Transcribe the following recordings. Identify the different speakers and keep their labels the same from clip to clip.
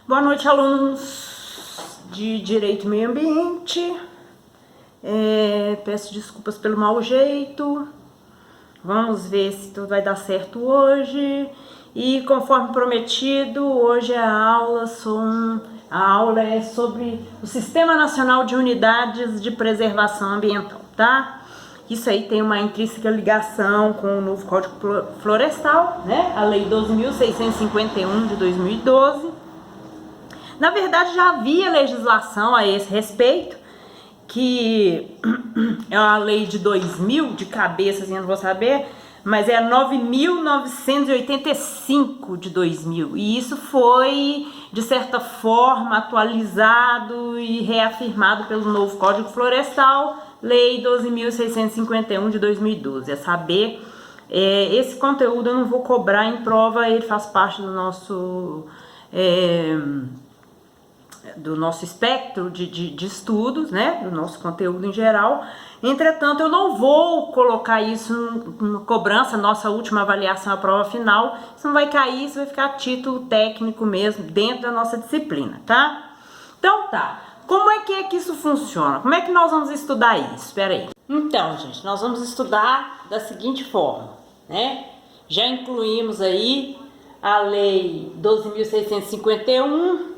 Speaker 1: Boa noite, alunos de Direito e Meio Ambiente. Peço desculpas pelo mau jeito. Vamos ver se tudo vai dar certo hoje. E conforme prometido, hoje a aula é sobre o Sistema Nacional de Unidades de Preservação Ambiental, tá? Isso aí tem uma intrínseca ligação com o novo Código Florestal, né? A Lei 12.651 de 2012. Na verdade, já havia legislação a esse respeito, que é uma lei de 2000, de cabeça, assim, eu não vou saber, mas é a 9.985 de 2000. E isso foi, de certa forma, atualizado e reafirmado pelo novo Código Florestal, Lei 12.651 de 2012. É saber, esse conteúdo eu não vou cobrar em prova, ele faz parte do nosso espectro de estudos, né, do nosso conteúdo em geral. Entretanto, eu não vou colocar isso na cobrança, nossa última avaliação, a prova final. Isso não vai cair, isso vai ficar título técnico mesmo, dentro da nossa disciplina, tá? Então tá, como é que isso funciona? Como é que nós vamos estudar isso? Espera aí. Então, gente, nós vamos estudar da seguinte forma, né? Já incluímos aí a Lei 12.651,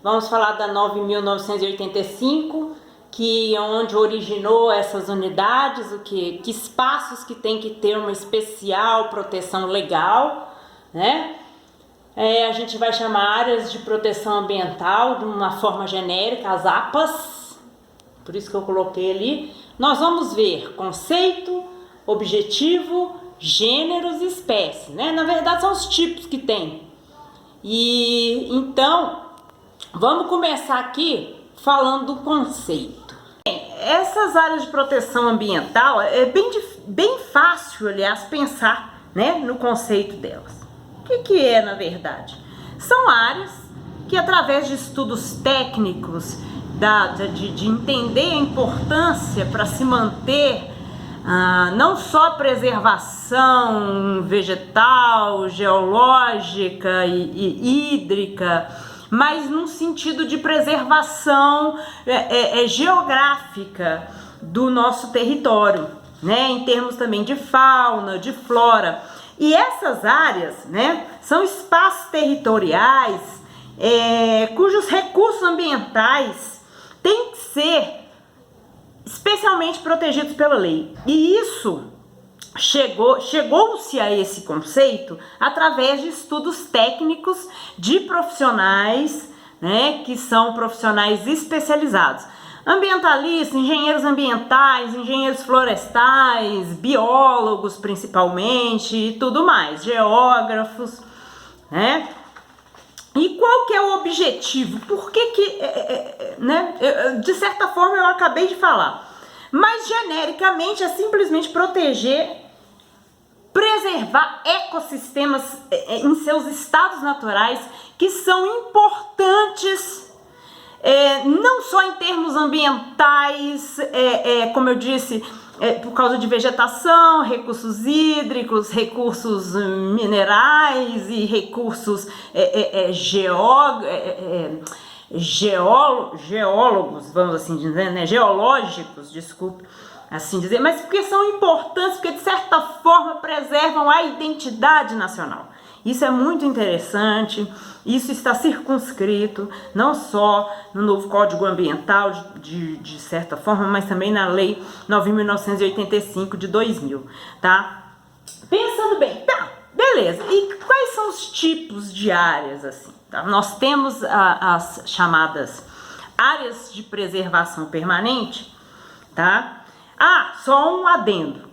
Speaker 1: vamos falar da 9.985, que é onde originou essas unidades, que espaços que tem que ter uma especial proteção legal, né? A gente vai chamar áreas de proteção ambiental de uma forma genérica, as APAs, por isso que eu coloquei ali. Nós vamos ver conceito, objetivo, gêneros e espécies, né? Na verdade são os tipos que tem. E então, vamos começar aqui falando do conceito. Essas áreas de proteção ambiental é bem fácil, aliás, pensar, né, no conceito delas. O que é, na verdade? São áreas que, através de estudos técnicos, de entender a importância para se manter não só a preservação vegetal, geológica e hídrica, mas num sentido de preservação geográfica do nosso território, né? Em termos também de fauna, de flora. E essas áreas, né, são espaços territoriais cujos recursos ambientais têm que ser especialmente protegidos pela lei. E isso chegou-se a esse conceito através de estudos técnicos de profissionais, né, que são profissionais especializados. Ambientalistas, engenheiros ambientais, engenheiros florestais, biólogos principalmente e tudo mais, geógrafos, né? E qual que é o objetivo? Por que né? De certa forma eu acabei de falar, mas genericamente é simplesmente preservar ecossistemas em seus estados naturais, que são importantes, não só em termos ambientais, como eu disse, por causa de vegetação, recursos hídricos, recursos minerais e recursos geólogos, vamos assim dizer, né? Geológicos, desculpe assim dizer, mas porque são importantes, porque de certa forma preservam a identidade nacional. Isso é muito interessante, isso está circunscrito não só no novo Código Ambiental, de certa forma, mas também na Lei 9.985 de 2000, tá? Pensando bem, tá, beleza, e quais são os tipos de áreas assim? Tá? Nós temos as chamadas áreas de preservação permanente, tá? Só um adendo.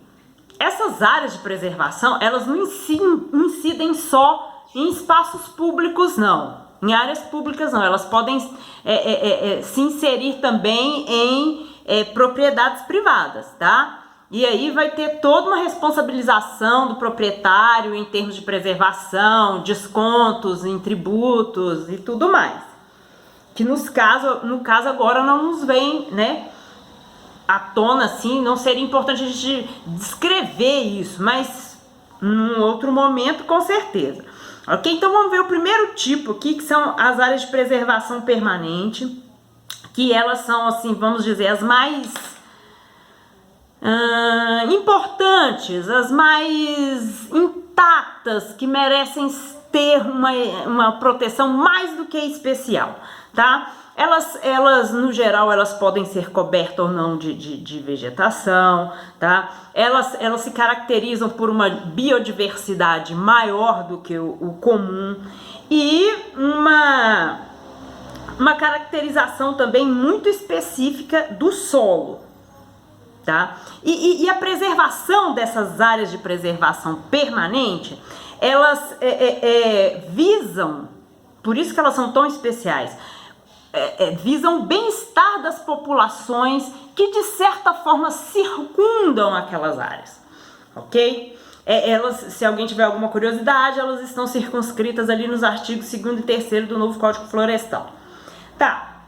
Speaker 1: Essas áreas de preservação, elas não incidem só em espaços públicos, não. Em áreas públicas, não. Elas podem se inserir também em propriedades privadas, tá? E aí vai ter toda uma responsabilização do proprietário em termos de preservação, descontos em tributos e tudo mais. Que no caso agora não nos vem, né, à tona, assim, não seria importante a gente descrever isso, mas num outro momento, com certeza. Ok? Então vamos ver o primeiro tipo aqui, que são as áreas de preservação permanente, que elas são, assim, vamos dizer, as mais importantes, as mais intactas, que merecem ter uma proteção mais do que especial, tá? Elas, no geral, elas podem ser cobertas ou não de vegetação, tá? Elas se caracterizam por uma biodiversidade maior do que o comum e uma caracterização também muito específica do solo, tá? E a preservação dessas áreas de preservação permanente, elas visam, por isso que elas são tão especiais, visam o bem-estar das populações que de certa forma circundam aquelas áreas, ok? Elas, se alguém tiver alguma curiosidade, elas estão circunscritas ali nos artigos 2º e 3º do novo Código Florestal. Tá,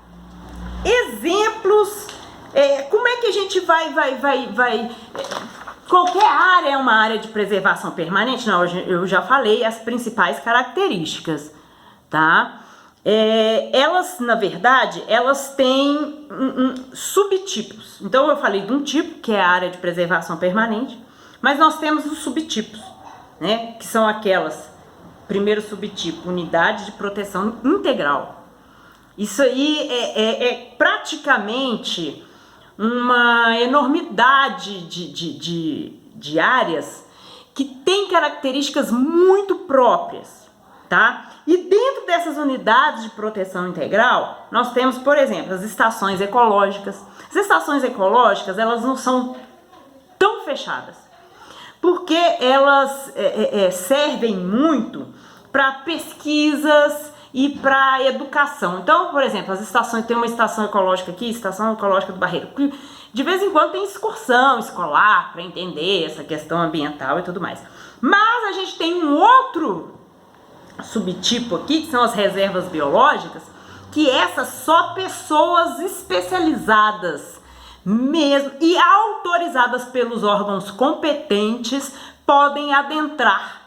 Speaker 1: exemplos, como é que a gente vai qualquer área é uma área de preservação permanente? Não, eu já falei as principais características, tá? Elas, na verdade, elas têm subtipos. Então eu falei de um tipo, que é a área de preservação permanente, mas nós temos os subtipos, né? Que são aquelas, primeiro subtipo, unidade de proteção integral. Isso aí é praticamente uma enormidade de áreas que tem características muito próprias, tá? E dentro dessas unidades de proteção integral, nós temos, por exemplo, as estações ecológicas. As estações ecológicas, elas não são tão fechadas, porque elas servem muito para pesquisas e para educação. Então, por exemplo, as estações, tem uma estação ecológica aqui, estação ecológica do Barreiro, que de vez em quando tem excursão escolar para entender essa questão ambiental e tudo mais. Mas a gente tem um outro subtipo aqui, que são as reservas biológicas, que essas só pessoas especializadas mesmo e autorizadas pelos órgãos competentes podem adentrar.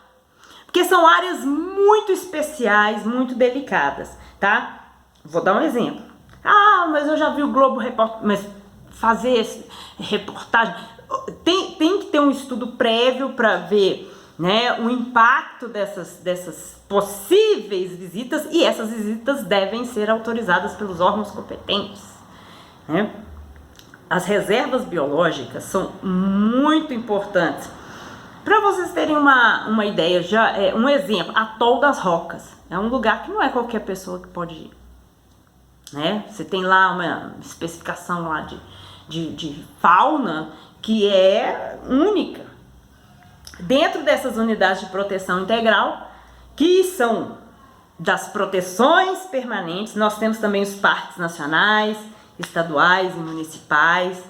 Speaker 1: Porque são áreas muito especiais, muito delicadas, tá? Vou dar um exemplo. Ah, mas eu já vi o Globo Repórter, mas fazer reportagem tem que ter um estudo prévio para ver, né, o impacto dessas possíveis visitas, e essas visitas devem ser autorizadas pelos órgãos competentes, né? As reservas biológicas são muito importantes. Para vocês terem uma ideia, já um exemplo, Atol das Rocas. É um lugar que não é qualquer pessoa que pode ir, né? Você tem lá uma especificação lá de fauna que é única. Dentro dessas unidades de proteção integral, que são das proteções permanentes, nós temos também os parques nacionais, estaduais e municipais,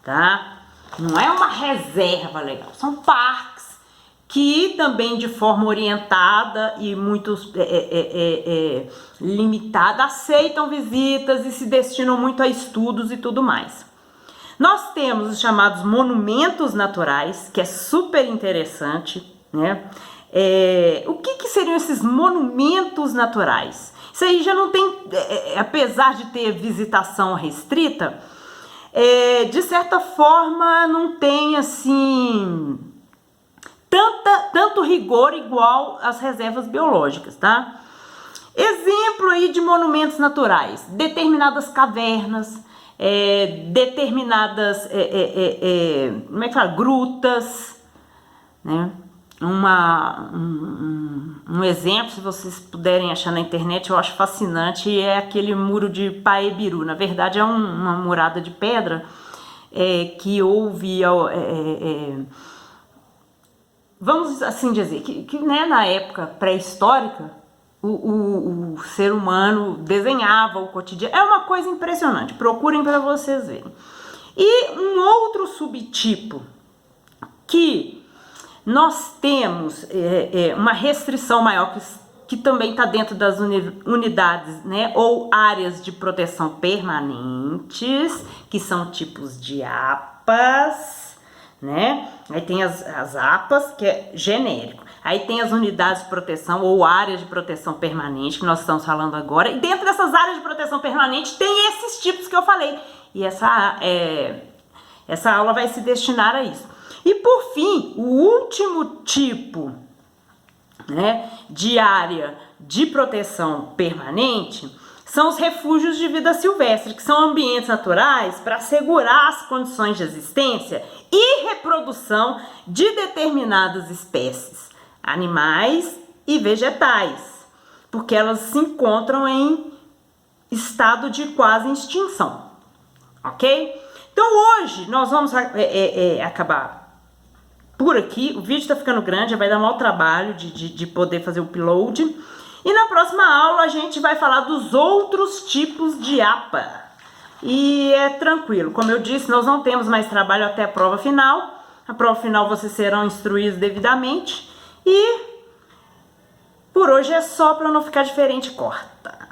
Speaker 1: tá? Não é uma reserva legal, são parques que também de forma orientada e muito limitada aceitam visitas e se destinam muito a estudos e tudo mais. Nós temos os chamados monumentos naturais, que é super interessante, né? O que seriam esses monumentos naturais? Isso aí já não tem, apesar de ter visitação restrita, de certa forma não tem assim tanto rigor igual às reservas biológicas, tá? Exemplo aí de monumentos naturais: determinadas cavernas, determinadas como é que fala? Grutas, né? Um exemplo, se vocês puderem achar na internet, eu acho fascinante, é aquele muro de Paebiru. Na verdade é uma murada de pedra que houve, vamos assim dizer, que né, na época pré-histórica o ser humano desenhava o cotidiano. É uma coisa impressionante, procurem para vocês verem. E um outro subtipo que nós temos uma restrição maior, que também está dentro das unidades, né, ou áreas de proteção permanentes, que são tipos de APAs, né? Aí tem as APAs, que é genérico. Aí tem as unidades de proteção ou áreas de proteção permanente, que nós estamos falando agora. E dentro dessas áreas de proteção permanente tem esses tipos que eu falei. E essa aula vai se destinar a isso. E por fim, o último tipo, né, de área de proteção permanente são os refúgios de vida silvestre, que são ambientes naturais para assegurar as condições de existência e reprodução de determinadas espécies, animais e vegetais, porque elas se encontram em estado de quase extinção, ok? Então hoje nós vamos acabar por aqui. O vídeo está ficando grande, vai dar um maior trabalho de poder fazer o upload. E na próxima aula a gente vai falar dos outros tipos de APA. E é tranquilo, como eu disse, nós não temos mais trabalho até a prova final. A prova final vocês serão instruídos devidamente. E por hoje é só, para não ficar diferente, corta.